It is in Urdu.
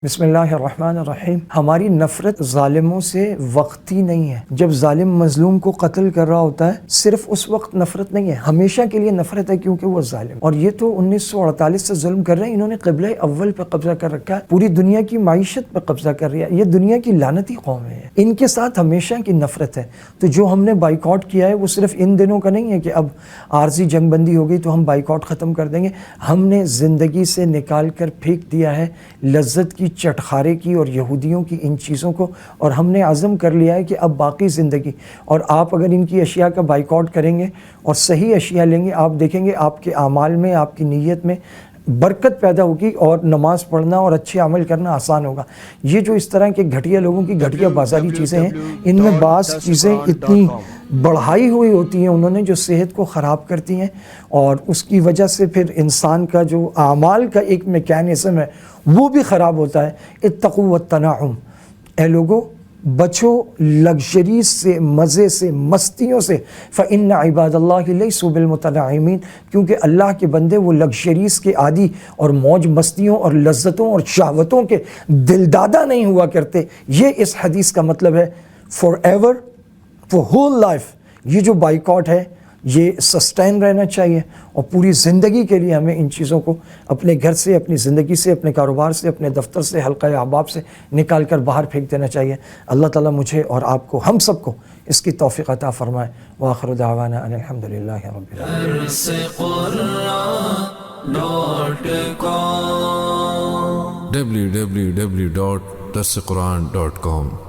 بسم اللہ الرحمن الرحیم۔ ہماری نفرت ظالموں سے وقتی نہیں ہے۔ جب ظالم مظلوم کو قتل کر رہا ہوتا ہے صرف اس وقت نفرت نہیں ہے، ہمیشہ کے لیے نفرت ہے، کیونکہ وہ ظالم، اور یہ تو 1948 سے ظلم کر رہے ہیں۔ انہوں نے قبلہ اول پہ قبضہ کر رکھا ہے، پوری دنیا کی معیشت پہ قبضہ کر رہا ہے۔ یہ دنیا کی لعنتی قوم ہے، ان کے ساتھ ہمیشہ کی نفرت ہے۔ تو جو ہم نے بائیکاٹ کیا ہے وہ صرف ان دنوں کا نہیں ہے کہ اب عارضی جنگ بندی ہو گئی تو ہم بائیکاٹ ختم کر دیں گے۔ ہم نے زندگی سے نکال کر پھینک دیا ہے لذت کی، چٹخارے کی اور یہودیوں کی ان چیزوں کو، اور ہم نے عزم کر لیا ہے کہ اب باقی زندگی، اور آپ اگر ان کی اشیاء کا بائیکاٹ کریں گے اور صحیح اشیاء لیں گے، آپ دیکھیں گے آپ کے اعمال میں، آپ کی نیت میں برکت پیدا ہوگی اور نماز پڑھنا اور اچھے عمل کرنا آسان ہوگا۔ یہ جو اس طرح کے گھٹیا لوگوں کی گھٹیا بازاری چیزیں ہیں، ان میں بعض چیزیں اتنی بڑھائی ہوئی ہوتی ہیں انہوں نے جو صحت کو خراب کرتی ہیں، اور اس کی وجہ سے پھر انسان کا جو اعمال کا ایک میکینزم ہے وہ بھی خراب ہوتا ہے۔ اتقوا التنعم، اے لوگو بچو لگژری سے، مزے سے، مستیوں سے۔ فإن عباد اللہ لیسوا بالمتنعمین، کیونکہ اللہ کے بندے وہ لگژریز کے عادی اور موج مستیوں اور لذتوں اور شہوتوں کے دلدادہ نہیں ہوا کرتے۔ یہ اس حدیث کا مطلب ہے، for ever, for whole life. یہ جو بائیکاٹ ہے یہ سسٹین رہنا چاہیے، اور پوری زندگی کے لیے ہمیں ان چیزوں کو اپنے گھر سے، اپنی زندگی سے، اپنے کاروبار سے، اپنے دفتر سے، حلقہ احباب سے نکال کر باہر پھینک دینا چاہیے۔ اللہ تعالیٰ مجھے اور آپ کو، ہم سب کو اس کی توفیق عطا فرمائے۔ وآخر دعوانا ان الحمدللہ رب العالمین۔ www.darsequran.com